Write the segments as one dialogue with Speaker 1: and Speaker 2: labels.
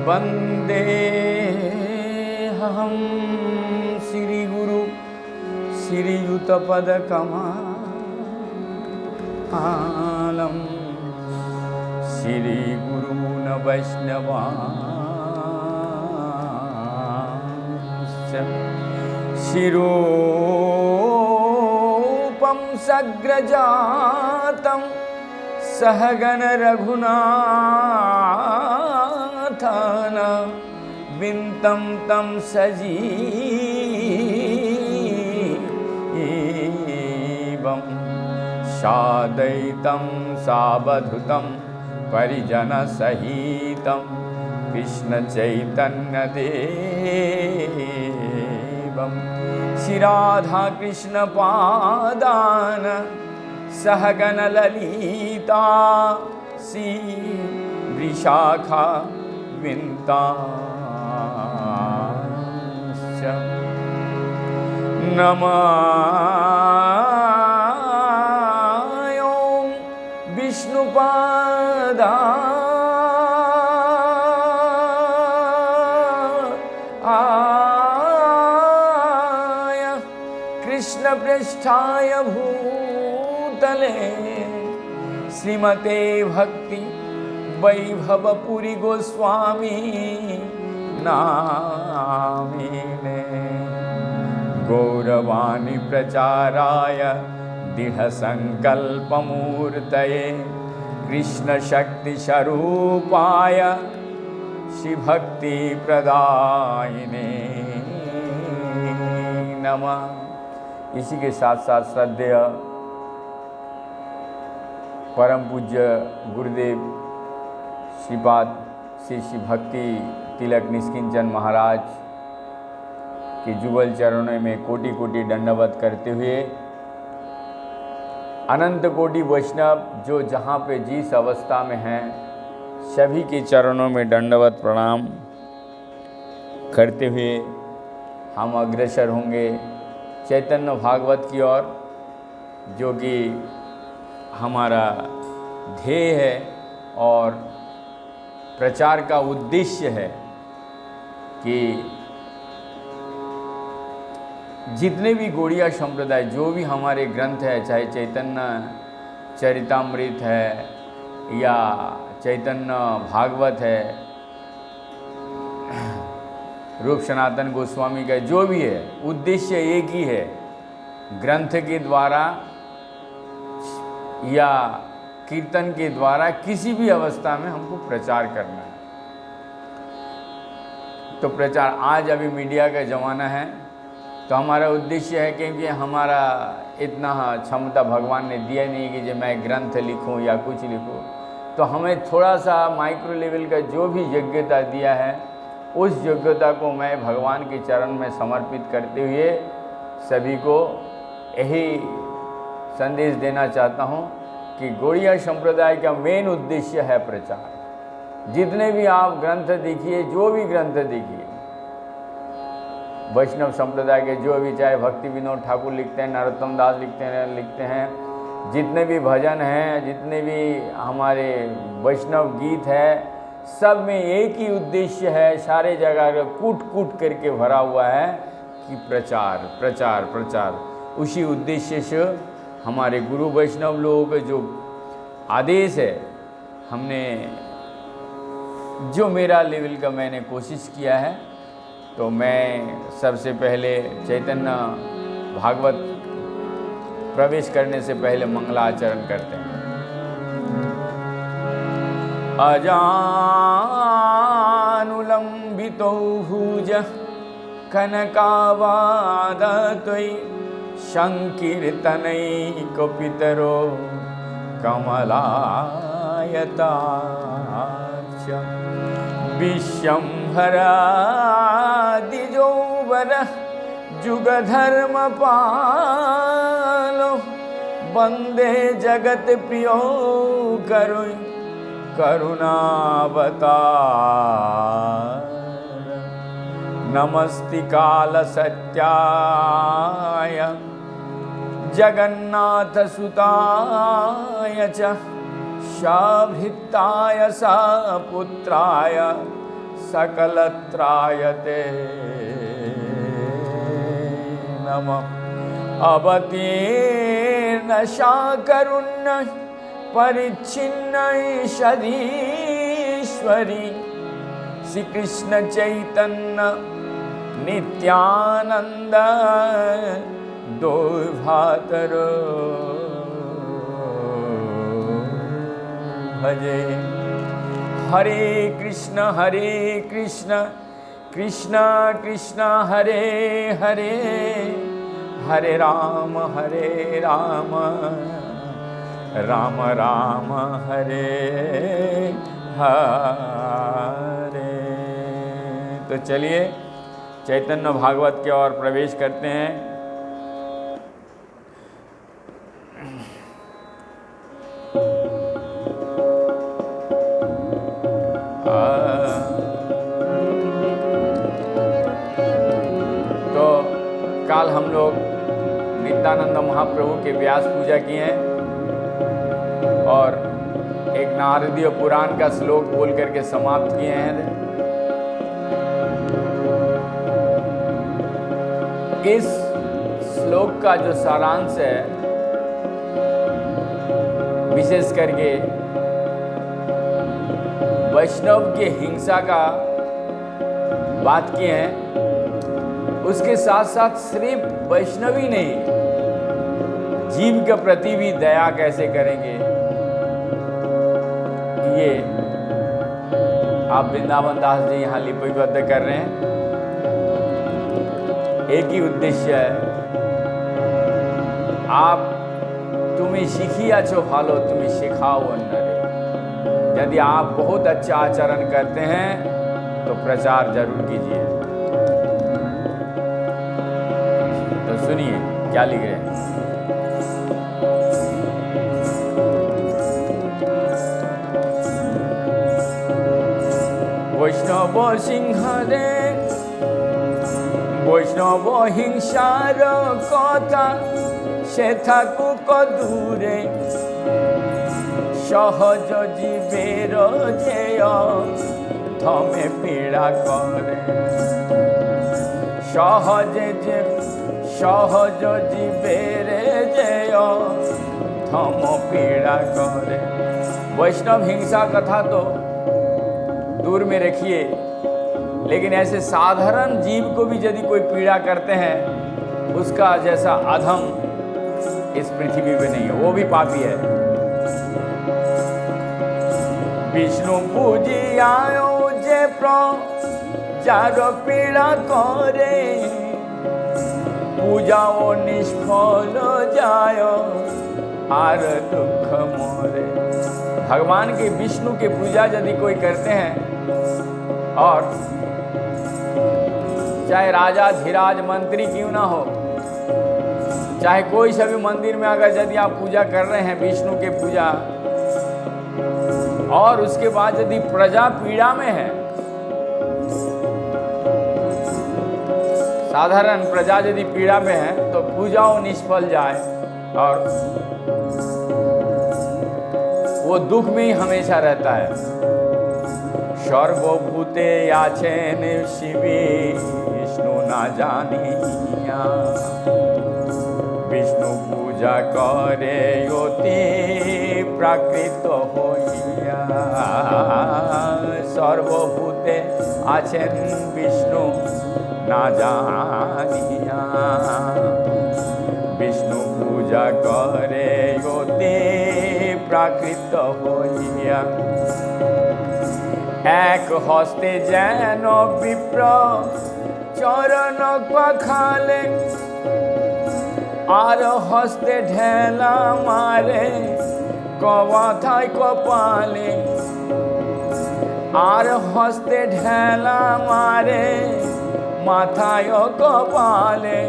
Speaker 1: वन्देऽहं श्रीगुरु श्रीयुतपदकमलं श्रीगुरून् वैष्णवांश्च शिरूपं सग्रजातं सहगण रघुनाथान विन्तं तं सजीवं साद्वैतं सावधूतं परिजनसहितं कृष्णचैतन्यदेवं श्रीराधाकृष्णपादान् सहगण ललिता श्रीविशाखा विन्तांश्च नमः विष्णुपादाय कृष्णपृष्ठाय भूतले श्रीमते भक्ति वैभवपुरी गोस्वामी नामिने गौरवाणी प्रचाराय दृढसङ्कल्पमूर्तये कृष्णशक्तिस्वरूपाय श्रीभक्तिप्रदायिने नमः। इसी के साथ साथ श्रद्धेय परम पूज्य गुरुदेव श्रीपाद श्री श्री भक्ति तिलक निष्किंचन महाराज के जुगल चरणों में कोटि कोटि दंडवत करते हुए अनंत कोटि वैष्णव जो जहाँ पे जिस अवस्था में हैं सभी के चरणों में दंडवत प्रणाम करते हुए हम अग्रसर होंगे चैतन्य भागवत की ओर, जो कि हमारा ध्येय है और प्रचार का उद्देश्य है कि जितने भी गौड़िया संप्रदाय जो भी हमारे ग्रंथ है, चाहे चैतन्य चरितामृत है या चैतन्य भागवत है, रूप सनातन गोस्वामी का जो भी है, उद्देश्य एक ही है, ग्रंथ के द्वारा या कीर्तन के द्वारा किसी भी अवस्था में हमको प्रचार करना है। तो प्रचार आज अभी मीडिया का ज़माना है, तो हमारा उद्देश्य है क्योंकि हमारा इतना क्षमता भगवान ने दिया नहीं कि जो मैं ग्रंथ लिखूं या कुछ लिखूं, तो हमें थोड़ा सा माइक्रो लेवल का जो भी योग्यता दिया है उस योग्यता को मैं भगवान के चरण में समर्पित करते हुए सभी को यही संदेश देना चाहता हूं कि गौड़िया संप्रदाय का मेन उद्देश्य है प्रचार। जितने भी आप ग्रंथ देखिए, जो भी ग्रंथ देखिए, वैष्णव संप्रदाय के जो भी, चाहे भक्ति विनोद ठाकुर लिखते हैं, नरोत्तम दास लिखते हैं, जितने भी भजन हैं, जितने भी हमारे वैष्णव गीत है, सब में एक ही उद्देश्य है, सारे जगह कूट कूट करके भरा हुआ है कि प्रचार प्रचार प्रचार। उसी उद्देश्य से हमारे गुरु वैष्णव लोगों का जो आदेश है, हमने जो मेरा लेवल का मैंने कोशिश किया है, तो मैं सबसे पहले चैतन्य भागवत प्रवेश करने से पहले मंगलाचरण करते हैं। अजानुलंबितो भुज कनकावादत्वयि संकीर्तनैकपितरो कमलायताक्ष विश्वम्भरादिजौवर जुगधर्मपालो वन्दे जगत प्रियो करुणावतार नमस्ति कालसत्याय जगन्नाथसुताय च सभृताय सपुत्राय सकलत्रायते नमः। अवतीर्ण शाकरुण्य परिच्छिन्न ईश्वरीश्वरी श्री कृष्ण चैतन्य नित्यानंद दो भातरो भजे। हरे कृष्ण कृष्ण कृष्ण हरे हरे, हरे राम राम राम हरे हरे। तो चलिए चैतन्य भागवत की ओर प्रवेश करते हैं। तो कल हम लोग नित्यानंद महाप्रभु के व्यास पूजा किए हैं और एक नारदीय पुराण का श्लोक बोल करके समाप्त किए हैं। इस श्लोक का जो सारांश है, विशेष करके वैष्णव के हिंसा का बात किए हैं, उसके साथ साथ सिर्फ वैष्णव ही नहीं, जीव के प्रति भी दया कैसे करेंगे, ये आप वृंदावन दास जी यहाँ लिपिबद्ध कर रहे हैं। एक ही उद्देश्य है, आप तुम्हें शिखिया छो भालो तुम्हें सिखाओ अन्नरे। यदि आप बहुत अच्छा आचरण करते हैं तो प्रचार जरूर कीजिए। तो सुनिए क्या लिख रहे हैं। वैष्णव सिंहरे বৈষ্ণব হিংসার কথা সে থাকুক দূরে, সহজ জীবের জেয় থমে পীড়া করে। সহজ জীবের জেয় থম पीड़ा करे। वैष्णव हिंसा कथा तो दूर में रखिए, लेकिन ऐसे साधारण जीव को भी यदि कोई पीड़ा करते हैं, उसका जैसा अधम इस पृथ्वी पे नहीं है, वो भी पापी है। विष्णु पूजी आयो जे प्रजार पीड़ा करे, पूजाओ निष्फल जायो आर दुख मोरे। भगवान के विष्णु के पूजा यदि कोई करते हैं, और चाहे राजा धीराज मंत्री क्यों ना हो, चाहे कोई सा भी मंदिर में अगर यदि आप पूजा कर रहे हैं विष्णु के पूजा, और उसके बाद यदि प्रजा पीड़ा में है, साधारण प्रजा यदि पीड़ा में है, तो पूजाओं निष्फल जाए और वो दुख में ही हमेशा रहता है। सर्वभूते आछेन शिवे विष्णु ना जानिया, विष्णु पूजा करे अति प्राकृत हइया। सर्वभूते आछेन विष्णु ना जानिया, विष्णु पूजा करे अति प्राकृत हइया। एक हस्ते जेन विप्र चरण पखाले, आर हस्ते ढेला मारे कवाथाय कपाले। आर हस्ते ढेला मारे माथाय कपाले।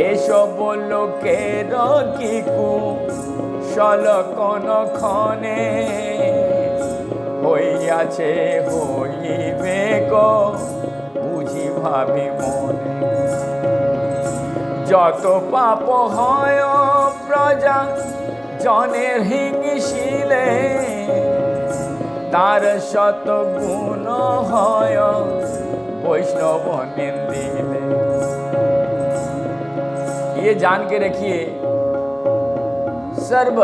Speaker 1: एसब लोकेर की कुशल कोन खने, হইয়াছে হইবে গো বুঝি ভাবি মনে। যত পাপ হয় প্রজা জনের হিংসি দিলে तार शत गुण হয় वैष्णव निंदिले। ये जान के रखिए, सर्व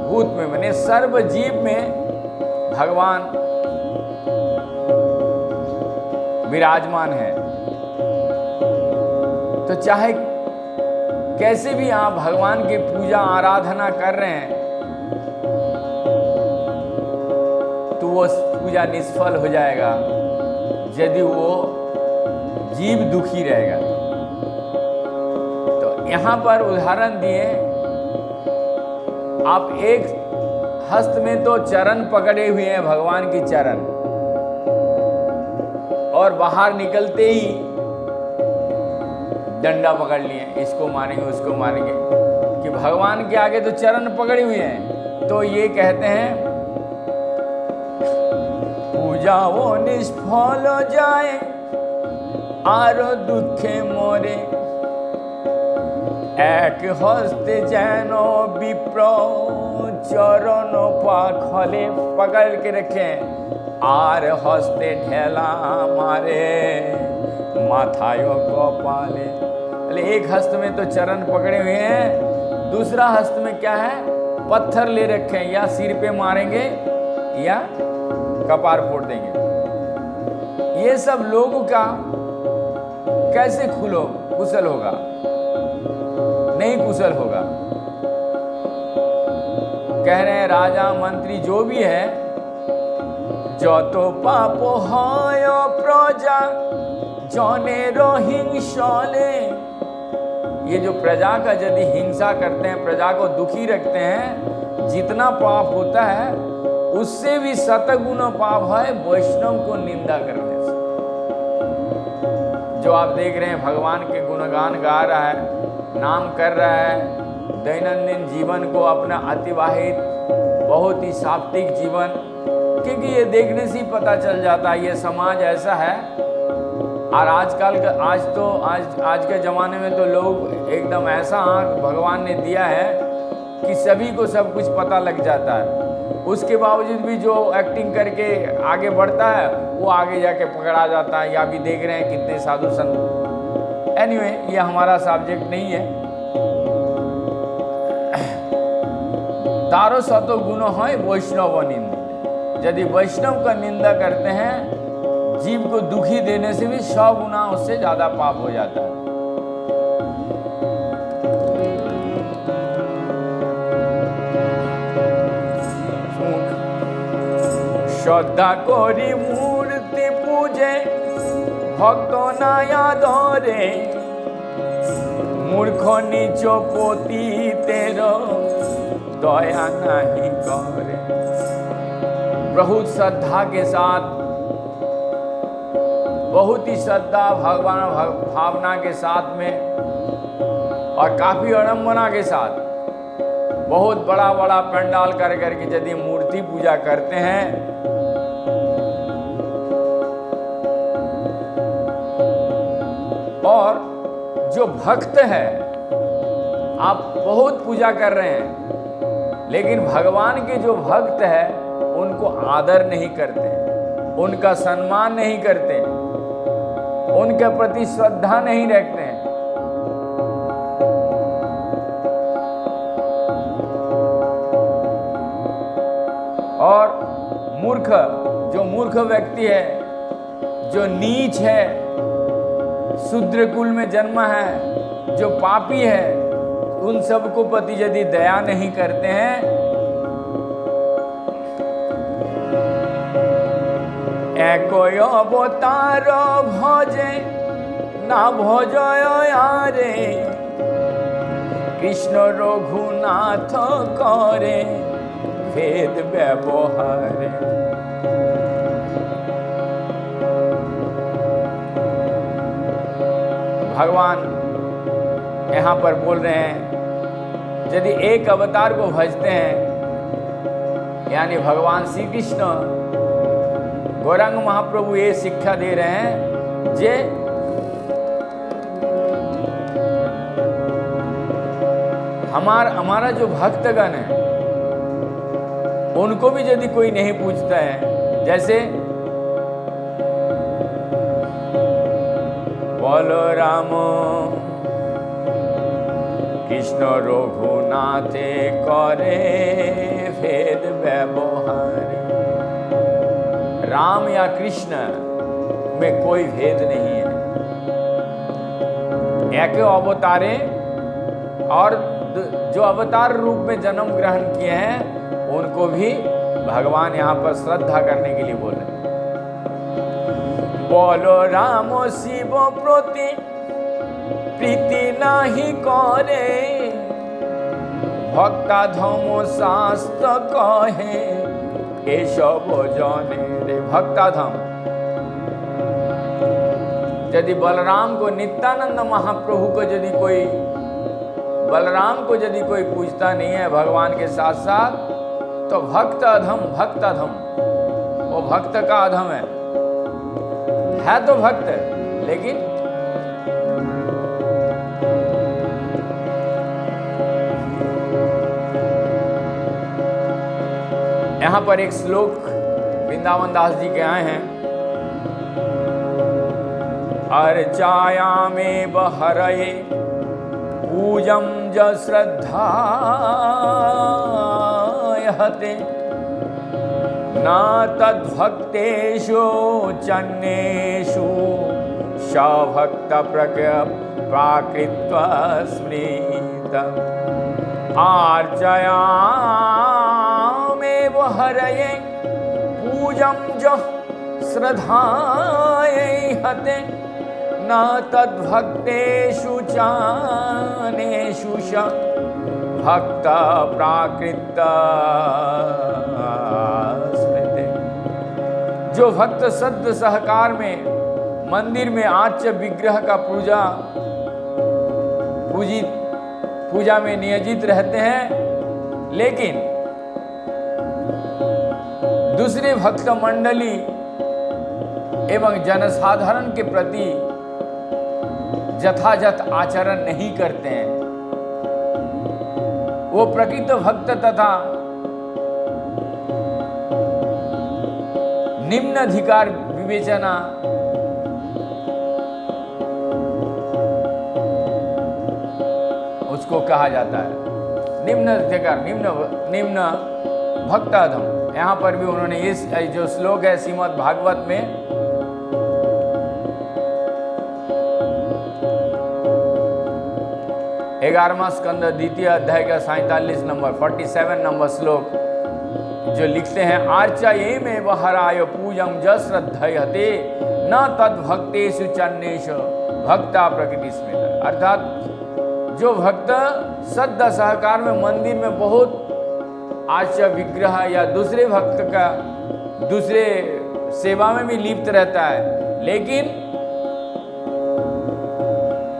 Speaker 1: भूत में माने सर्व जीव में भगवान विराजमान है। तो चाहे कैसे भी आप भगवान की पूजा आराधना कर रहे हैं तो वो पूजा निष्फल हो जाएगा यदि वो जीव दुखी रहेगा। तो यहाँ पर उदाहरण दिए, आप एक हस्त में तो चरण पकड़े हुए हैं भगवान की चरण, और बाहर निकलते ही डंडा पकड़ लिए, इसको मारेंगे उसको मारेंगे, कि भगवान के आगे तो चरण पकड़े हुए हैं। तो ये कहते हैं पूजा वो निष्फल जाए आरो दुखे मोरे, एक हस्ते जेन विप्र चरण पाखले, पकड़ के रखें, आर हस्ते ढेला मारे माथाय कपाले। एक हस्त में तो चरण पकड़े हुए हैं, दूसरा हस्त में क्या है, पत्थर ले रखे हैं, या सिर पे मारेंगे या कपार फोड़ देंगे। ये सब लोगों का कैसे कुशल होगा? नहीं कुशल होगा। कह रहे हैं राजा मंत्री जो भी है, जो तो पाप হয় प्रजा जनेर हिंसले, ये जो प्रजा का यदि हिंसा करते हैं, प्रजा को दुखी रखते हैं, जितना पाप होता है उससे भी शतगुण पाप है वैष्णव को निंदा करने से। जो आप देख रहे हैं भगवान के गुणगान गा रहा है, नाम कर रहा है, दैनंदिन जीवन को अपना अतिवाहित, बहुत ही सात्विक जीवन, क्योंकि ये देखने से ही पता चल जाता है ये समाज ऐसा है। और आजकल का आज के ज़माने में तो लोग एकदम ऐसा आँख भगवान ने दिया है कि सभी को सब कुछ पता लग जाता है। उसके बावजूद भी जो एक्टिंग करके आगे बढ़ता है वो आगे जाके पकड़ा जाता है। या भी देख रहे हैं कितने साधु संत। एनीवे, ये हमारा सब्जेक्ट नहीं है। तारो शतो गुण है वैष्णव निंदा, यदि वैष्णव का निंदा करते हैं जीव को दुखी देने से भी 100 गुना उससे ज्यादा पाप हो जाता है। श्रद्धा करी मूर्ति पूजे भक्त नाया धरे, मूर्ख नीच पोती तेरो दया नहीं करे। बहुत श्रद्धा के साथ, बहुत ही श्रद्धा भगवान भावना के साथ में और काफी आडंबना के साथ बहुत बड़ा बड़ा पंडाल कर करके यदि मूर्ति पूजा करते हैं और जो भक्त है, आप बहुत पूजा कर रहे हैं लेकिन भगवान के जो भक्त है उनको आदर नहीं करते, उनका सम्मान नहीं करते, उनके प्रति श्रद्धा नहीं रखते हैं, और मूर्ख, जो मूर्ख व्यक्ति है, जो नीच है, शूद्र कुल में जन्मा है, जो पापी है, उन सबको प्रति यदि दया नहीं करते हैं, एको अवतार भजे ना भजय आरे, कृष्ण रघुनाथ करे भेद व्यवहारे। भगवान यहाँ पर बोल रहे हैं यदि एक अवतार को भजते हैं, यानी भगवान श्री कृष्ण गौरांग महाप्रभु ये शिक्षा दे रहे हैं जे हमारा जो भक्तगण है उनको भी यदि कोई नहीं पूछता है, जैसे बोलो राम कृष्ण रघुनाथे करे भेद व्यवहार। राम या कृष्ण में कोई भेद नहीं है, एक अवतारे और जो अवतार रूप में जन्म ग्रहण किए हैं उनको भी भगवान यहाँ पर श्रद्धा करने के लिए बोल रहे हैं। बोलो राम शिव प्रति प्रीति नाही करे, भक्ता धम शास्त्र कहे केशव जने रे। भक्ता धम, यदि बलराम को, नित्यानंद महाप्रभु को यदि कोई, बलराम को यदि कोई पूछता नहीं है भगवान के साथ साथ, तो भक्त अधम, भक्त अधम, वो भक्त का अधम है तो भक्त, लेकिन यहां पर एक श्लोक वृंदावन दास जी के आए हैं। अर्चाया में बहरये पूजम ज श्रद्धा हते, न तद्भक्तेषु चन्नेषु सभक्त प्राकृत्व स्मृत। आर्चया में हरये पूजम ज श्रद्धायै हते, न तद्भक्तेषु चानेषु भक्त प्राकृत स्मृति। जो भक्त सद्य सहकार में मंदिर में आच्य विग्रह का पूजा में नियोजित रहते हैं, लेकिन दूसरे भक्त मंडली एवं जनसाधारण के प्रति यथायथ आचरण नहीं करते हैं, वो प्रकृत भक्त तथा निम्न अधिकार विवेचना उसको कहा जाता है। निम्न अधिकार, निम्न भक्ताधम। यहाँ पर भी उन्होंने इस जो श्लोक है श्रीमद् भागवत में, ग्यारहवां स्कंद द्वितीय अध्याय का 47 नंबर श्लोक जो लिखते हैं, आर्चा ये में बहराय पूजम ज श्रद्धयते न तद भक्तेषु चन्नेषु भक्ता प्रकृति स्मृत। अर्थात जो भक्त सद्य सहकार में मंदिर में बहुत आच्य विग्रह या दूसरे भक्त का दूसरे सेवा में भी लिप्त रहता है, लेकिन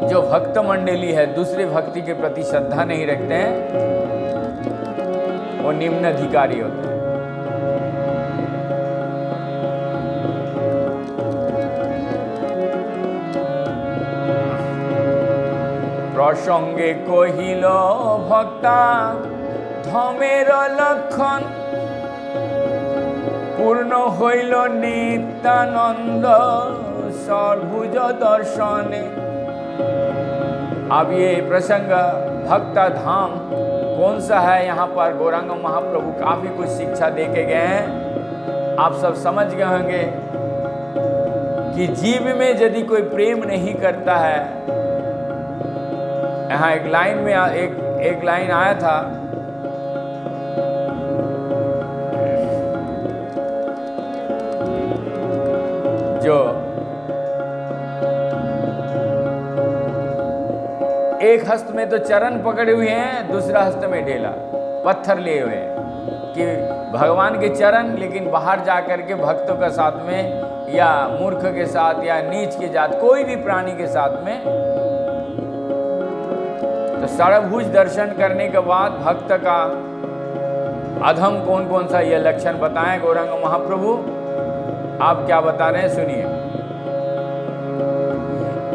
Speaker 1: जो भक्त मंडली है दूसरे भक्ति के प्रति श्रद्धा नहीं रखते हैं, वो निम्न अधिकारी होते हैं। प्रसंगे कहिल भक्ता धमेर लक्षण, पूर्ण हईल नित्यानंद सर्वभुज दर्शने। अब ये प्रसंग भक्ता धाम कौन सा है, यहाँ पर गौरांग महाप्रभु काफी कुछ शिक्षा दे के गए हैं। आप सब समझ गए होंगे कि जीव में यदि कोई प्रेम नहीं करता है, यहाँ एक लाइन में एक लाइन आया था, जो एक हस्त में तो चरण पकड़े हुए हैं, दूसरा हस्त में ढेला पत्थर लिए हुए हैं कि भगवान के चरण, लेकिन बाहर जाकर के भक्तों के साथ में या मूर्ख के साथ या नीच के जात कोई भी प्राणी के साथ में, तो सर्वभुज दर्शन करने के बाद भक्त का अधम कौन कौन सा यह लक्षण बताएं गौरांग महाप्रभु। आप क्या बता रहे हैं सुनिए।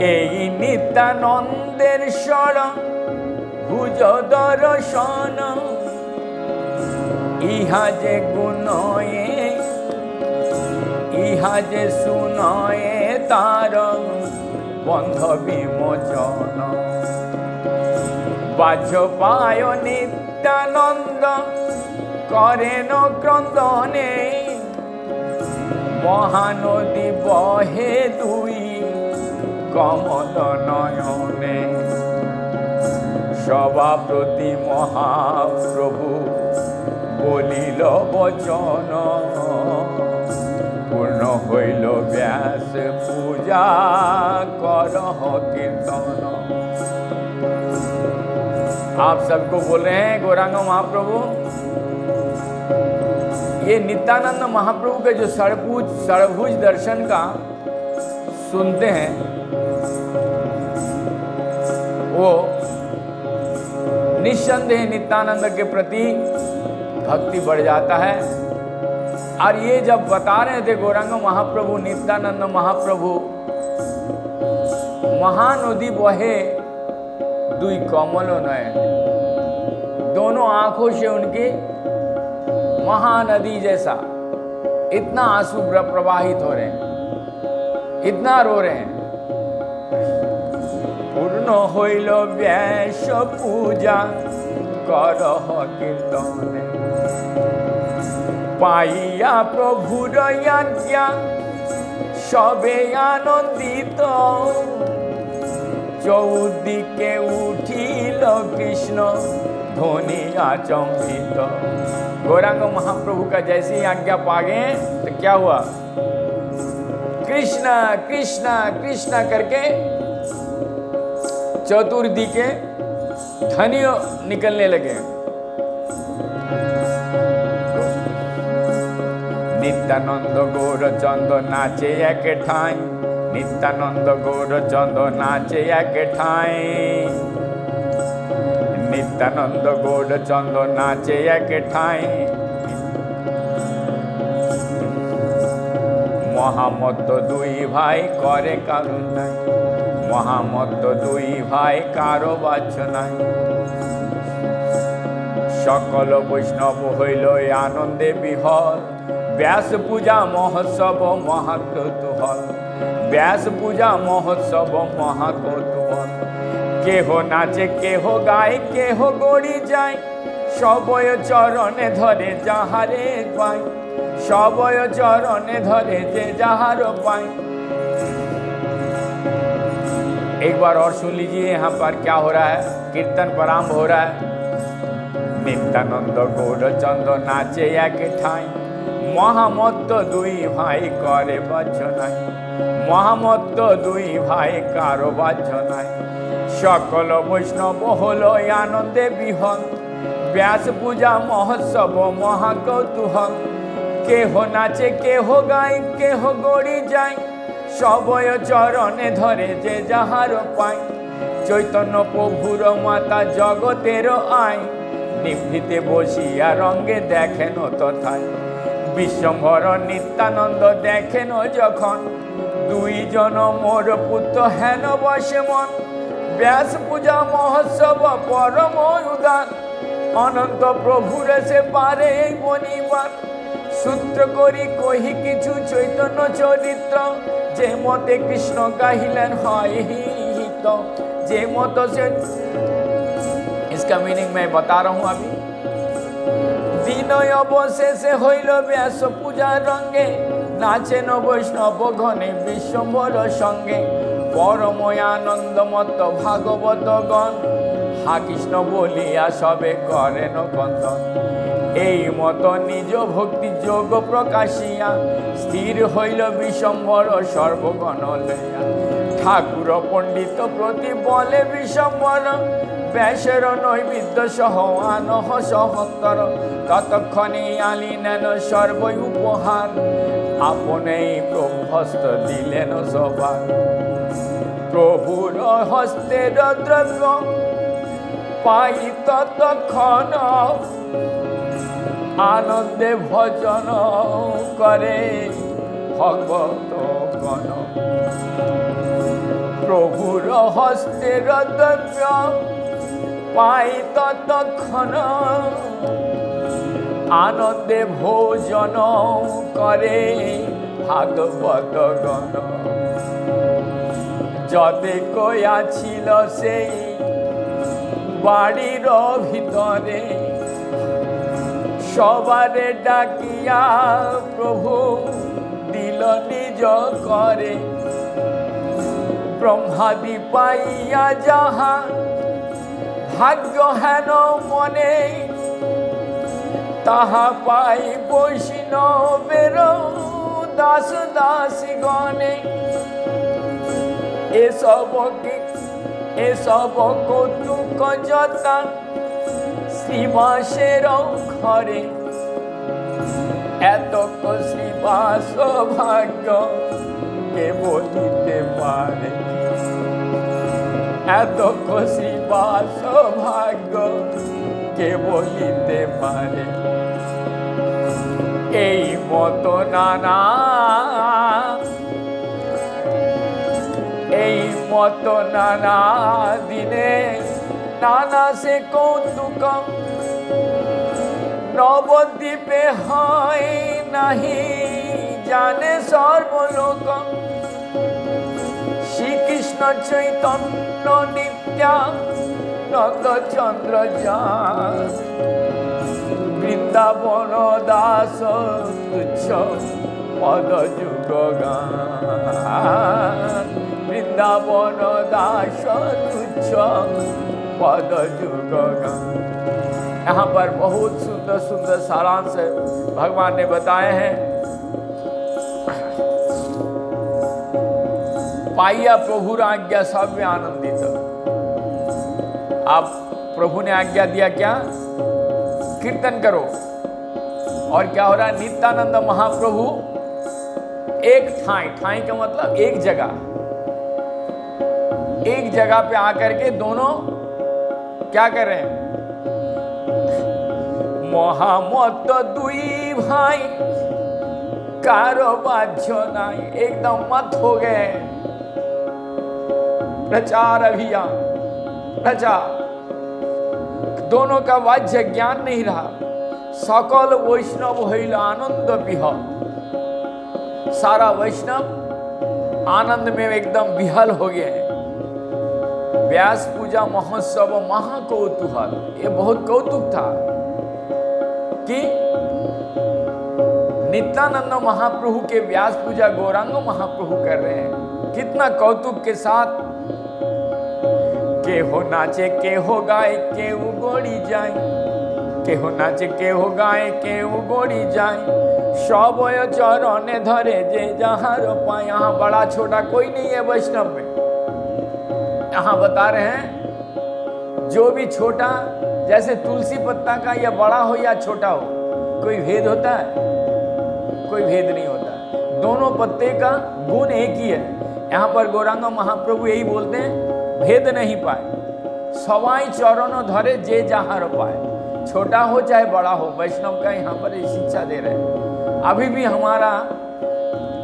Speaker 1: এই নিত্যানন্দের স্বর ভুজ দর্শন, ইহা যে গুণয়ে ইহা যে শুনয়ে তার বন্ধ বিমোচন। বাহ্য পায় নিত্যানন্দ করেন ক্রন্দনে, মহানদী বহে দুই কমল নয়নে। সভাপতি মহাপ্রভু বলিল বচন, পূর্ণ হইল ব্যাস পূজা করহ कीर्तन। आप सबको बोल रहे हैं गौरांग महाप्रभु, ये नित्यानंद महाप्रभु के जो षड़भुज दर्शन का सुनते हैं वो निस्संदेह नित्यानंद के प्रति भक्ति बढ़ जाता है। और ये जब बता रहे थे गौरांग महाप्रभु, नित्यानंद महाप्रभु, महानदी बहे दुई कमलो नयन, दोनों आंखों से उनकी महानदी जैसा इतना आंसू प्रवाहित हो रहे हैं, इतना रो रहे हैं। पूर्ण होइल व्यास पूजा करह कीर्तन, पाइया प्रभुर आज्ञा सबे आनंदित, चौदिके उठिल कृष्ण ध्वनि आचंबित। गौरांग महाप्रभु का जैसी आज्ञा पागे तो क्या हुआ, कृष्णा कृष्णा कृष्णा करके चतुर्दिके ध्वनि निकलने लगे। नित्यानंद गौर चंद नाचे एक ठाई, नित्यानंद गौर चंद नाचे एक ठाई, नित्यानंद गौर चंद नाचे एक ठाई। महामत दुई भाई करे कारो नाई, महामत दुई भाई कारो बाच्य नाई। सकल वैष्णव हইল आनंदे विहल, व्यास पूजा महोत्सव महाकौतूहल, व्यास पूजा महोत्सव महाकौतूहल। केह नाचे केह गाय केह गड़ी जाए, सबय चरणे धरे जाहारे पाई, सबय चरणे धरे जे जाहार पाई। एक बार और सुन लीजिए यहाँ पर क्या हो रहा है, कीर्तन प्रारंभ हो रहा है। नित्यानंद गौर चंद नाचे एक ठाई, महामत दुई भाई करे बाच्य नाई, महामत दुई भाई कारो बाच्य नाई। सकल वैष्णव हलो आनंदे विहल, व्यास पूजा महोत्सव महाकौतूहल। केह नाचे केह गाय केह गड़ी जाए, सबय चरणे धरे जे जाहार पाई। चैतन्य प्रभुर माता जगतेर आई, निभृते बसिया रंगे देखेन तथाय। विश्वम्भर नित्यानंद देखेन जखन, दुई जन मोर पुत्र हेन बसे मन। व्यास पूजा महोत्सव परम उदार, अनंत प्रभुर से पारे बनिबार। सूत्र करी कही किछु चैतन्य चरित्र, जे मते कृष्ण गाहिलेन हय हित, जे मत से। इसका मीनिंग मैं बता रहा हूं अभी। विनय अवशेषे हईल व्यास पूजा रंगे, नाचेन वैष्णव घने विश्वम्भर संगे। परम आनंद मत भागवत गण, हा कृष्ण बोलिया सबे करेन कंदन। এই মত নিজ ভক্তি যোগ প্রকাশিয়া, স্থির হইল বিশ্বম্ভর সর্বগণ লইয়া। ঠাকুর পণ্ডিত প্রতি বলে বিশ্বম্ভর, ব্যাসের নৈবেদ্য সহ আনহ সহত্তর। ততক্ষণে আলিনেন সর্বই উপহার, আপনেই প্রভু হস্ত দিলেন সবার। প্রভুর হস্তের দ্রব্য পাই ততক্ষণ, आनंदे भजन करे भगवत गण। प्रभुर हस्तेर द्रव्य पाई ततक्षण, আনন্দে ভোজন করে ভাগবত গণ। যতে কয়া ছিল সেই বাড়ির ভিতরে, সবারে ডাকিয়া প্রভু দিল নিজ করে। ব্রহ্মাদি পাইয়া যাহা ভাগ্য হেন মনে, তাহা পাই বৈষ্ণবের দাস দাসী গণে। এসব কৌতুক যথা শ্রীবাসের ঘরে, এত শ্রীবাস ভাগ্য কে বলিতে পারে। এত শ্রীবাস ভাগ্য কে বলিতে পারে। এই মতো নানা, এই মতো নানা দিনে নানা সে কৌতুক, নবদ্বীপে হয় নাহি জানে সর্বলোক। শ্রীকৃষ্ণ চৈতন্য নিত্যানন্দ চন্দ্র যান, বৃন্দাবন দাস তুচ্ছ পদ যুগ গান। বৃন্দাবন दास तुच्छ पद जुग गान। यहाँ पर बहुत सुंदर सुंदर सारांश भगवान ने बताए हैं। पाइया प्रभुर आज्ञा सब में आनंदित। आप प्रभु ने आज्ञा दिया क्या? कीर्तन करो। और क्या हो रहा है? नित्यानंद महाप्रभु एक ठाई का मतलब एक जगह पे आकर के दोनों क्या कर रहे हैं? महामत दुई भाई कारो बाझ्य नाई, एकदम मत हो गए। प्रचार अभियान प्रचार, दोनों का वाज्य ज्ञान नहीं रहा। सकल वैष्णव होइल आनंद विहल, सारा वैष्णव आनंद में एकदम विहल हो गए हैं। व्यास पूजा महोत्सव महाकौतूहल, ये बहुत कौतुक था कि नित्यानंद महाप्रभु के व्यास पूजा गौरांग महाप्रभु कर रहे हैं। कितना कौतुक के साथ, के हो नाचे के हो गाए के उगोड़ी जाए, के हो नाचे के हो गाए के उगोड़ी जाए, सबय चरणे धरे जे जहाँ पाए। यहाँ बड़ा छोटा कोई नहीं है वैष्णव में। यहाँ बता रहे हैं जो भी छोटा, जैसे तुलसी पत्ता का या बड़ा हो या छोटा हो, कोई भेद होता है? कोई भेद नहीं होता। दोनों पत्ते का गुण एक ही है। यहाँ पर गौरांग महाप्रभु यही बोलते हैं, भेद नहीं पाए, सवाई चरणों धरे जे जहाँ पाए। छोटा हो चाहे बड़ा हो, वैष्णव का यहाँ पर शिक्षा दे रहे हैं। अभी भी हमारा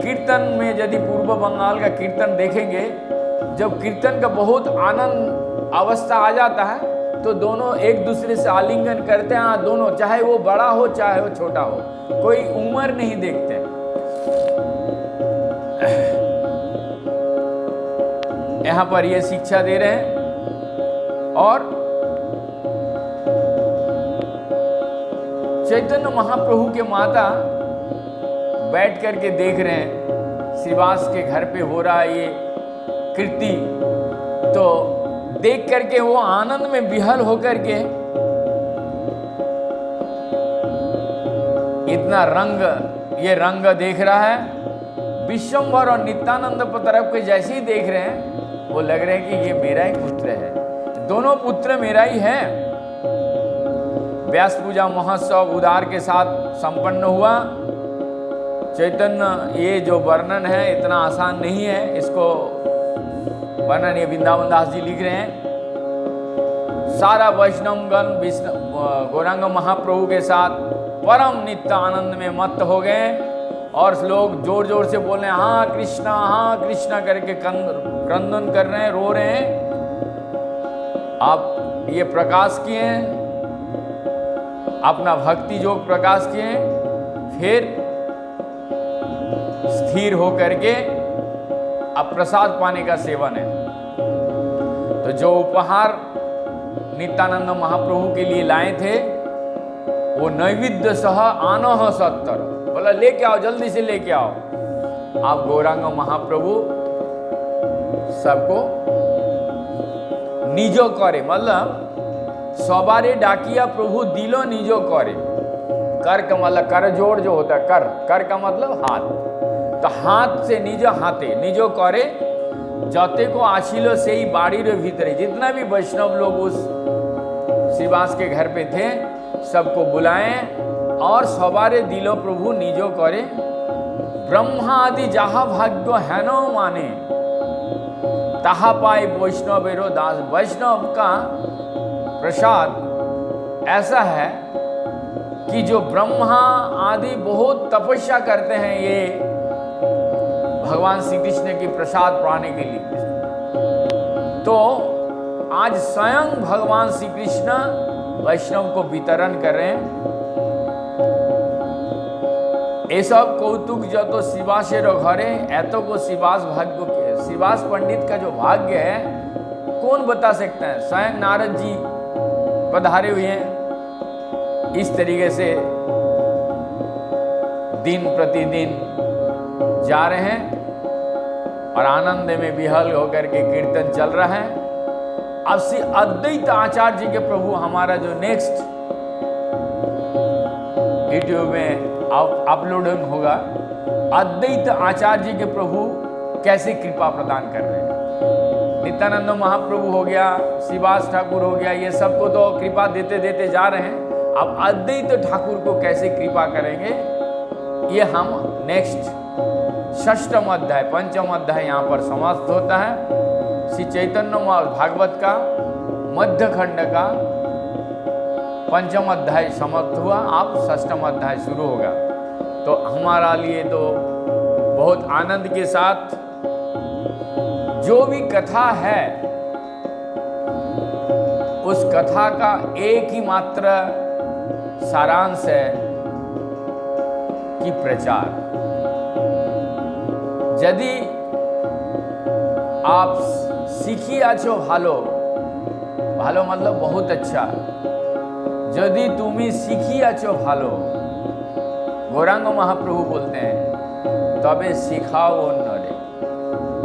Speaker 1: कीर्तन में यदि पूर्व बंगाल का कीर्तन देखेंगे, जब कीर्तन का बहुत आनंद अवस्था आ जाता है तो दोनों एक दूसरे से आलिंगन करते हैं। दोनों, चाहे वो बड़ा हो चाहे वो छोटा हो, कोई उम्र नहीं देखते। यहाँ पर ये शिक्षा दे रहे हैं। और चैतन्य महाप्रभु के माता बैठ करके देख रहे हैं, श्रीवास के घर पे हो रहा है ये कीर्ति, तो देख करके वो आनंद में विहल होकर के इतना रंग, ये रंग देख रहा है। विश्वम्भर और नित्यानंद तरफ के जैसे ही देख रहे हैं, वो लग रहे हैं कि ये मेरा ही पुत्र है, दोनों पुत्र मेरा ही है। व्यास पूजा महोत्सव उदार के साथ संपन्न हुआ। चैतन्य, ये जो वर्णन है इतना आसान नहीं है, इसको वर्णन ये वृंदावन दास जी लिख रहे हैं। सारा वैष्णवगण गौरांग महाप्रभु के साथ परम नित्य आनंद में मत्त हो गए और लोग जोर जोर से बोल रहे हैं हाँ कृष्णा करके क्रंदन कर रहे हैं, रो रहे हैं। आप ये प्रकाश किए हैं अपना भक्ति योग प्रकाश किए, फिर स्थिर होकर के अब प्रसाद पाने का सेवन है। तो जो उपहार नित्यानंद महाप्रभु के लिए लाए थे वो नैवेद्य सह आनह सत्तर, बोला लेके आओ, जल्दी से लेके आओ। आप गौरांग महाप्रभु सबको निजो करे, मतलब सवारे डाकिया प्रभु दिलो निजो करे। कर का मतलब कर जोड़ जो होता है, कर का मतलब हाथ, तो हाथ से निज हाथे निजो करे जते को आशीलो से ही बाड़ी रे भीतरे। जितना भी वैष्णव लोग उस श्रीवास के घर पे थे सबको बुलाएं और सवारे दिलो प्रभु निजो करे। ब्रह्मा आदि जहा भाग्य है नो माने ताहा पाए वैष्णवेरो दास। वैष्णव का प्रसाद ऐसा है कि जो ब्रह्मा आदि बहुत तपस्या करते हैं ये भगवान श्री कृष्ण की प्रसाद पाने के लिए, तो आज स्वयं भगवान श्री कृष्ण वैष्णव को वितरण कर रहे हैं। ये सब कौतुक जो तो शिवासेर घरे एतो को शिवास भाग्य के, शिवास पंडित का जो भाग्य है कौन बता सकता है। स्वयं नारद जी पधारे हुए हैं। इस तरीके से दिन प्रतिदिन जा रहे हैं और आनंद में विहल होकर के कीर्तन चल रहा है। अब श्री अद्वैत आचार्य जी के प्रभु हमारा जो नेक्स्ट यूट्यूब में अपलोडिंग होगा, अद्वैत आचार्य जी के प्रभु कैसे कृपा प्रदान कर रहे हैं। नित्यानंद महाप्रभु हो गया, श्रीवास ठाकुर हो गया, ये सबको तो कृपा देते देते जा रहे हैं। अब अद्वैत ठाकुर को कैसे कृपा करेंगे ये हम नेक्स्ट षष्ठम अध्याय पंचम अध्याय यहाँ पर समाप्त होता है। श्री चैतन्य भागवत का मध्य खंड का पंचम अध्याय समाप्त हुआ, अब षष्ठम अध्याय शुरू होगा। तो हमारा लिए तो बहुत आनंद के साथ जो भी कथा है उस कथा का एक ही मात्र सारांश है कि प्रचार। यदि आप सीखी आछो भालो, भालो मतलब बहुत अच्छा, यदि तुम्हें सीखी आछो भालो, गौरांग महाप्रभु बोलते हैं, तबे सिखाओ अन्यरे।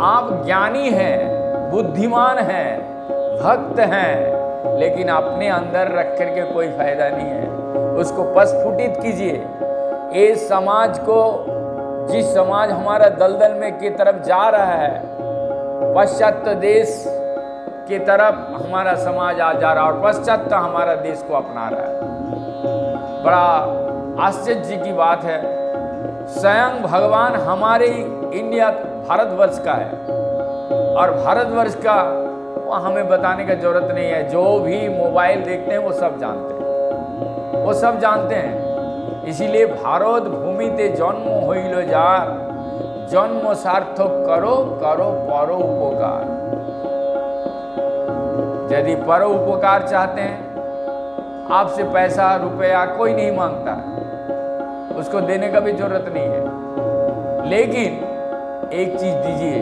Speaker 1: आप ज्ञानी हैं, बुद्धिमान हैं, भक्त हैं, लेकिन अपने अंदर रख करके कोई फायदा नहीं है। उसको प्रस्फुटित कीजिए। ये समाज को, जिस समाज हमारा दलदल में की तरफ जा रहा है, पाश्चात्य देश की तरफ हमारा समाज आ जा रहा है और पाश्चात्य हमारा देश को अपना रहा है। बड़ा आश्चर्य की बात है, स्वयं भगवान हमारे इंडिया भारतवर्ष का है और भारतवर्ष का हमें बताने का जरूरत नहीं है। जो भी मोबाइल देखते हैं वो सब जानते हैं, वो सब जानते हैं। इसीलिए भारत भूमि ते जन्म होइलो जार, जन्म सार्थक करो करो परो उपकार। यदि परो उपकार चाहते हैं, आपसे पैसा रुपया कोई नहीं मांगता, उसको देने का भी जरूरत नहीं है। लेकिन एक चीज दीजिए,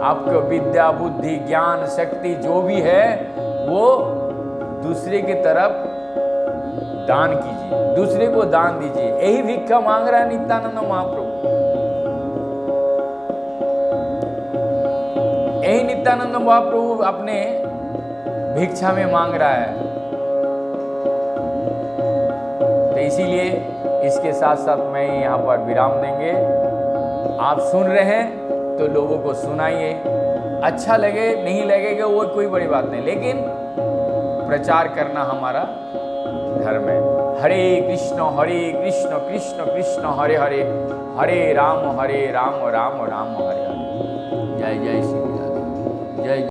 Speaker 1: आपको विद्या बुद्धि ज्ञान शक्ति जो भी है वो दूसरे की तरफ दान कीजिए, दूसरे को दान दीजिए। यही भिक्षा मांग रहा है नित्यानंद महाप्रभु। यही नित्यानंद महाप्रभु अपने भिक्षा में मांग रहा है। तो इसीलिए इसके साथ साथ मैं यहाँ पर विराम देंगे। आप सुन रहे हैं तो लोगों को सुनाइए। अच्छा लगे नहीं लगेगा वो कोई बड़ी बात नहीं, लेकिन प्रचार करना हमारा धर्म है। हरे कृष्ण कृष्ण कृष्ण हरे हरे, हरे राम राम राम राम हरे हरे। जय जय श्री राधे, जय।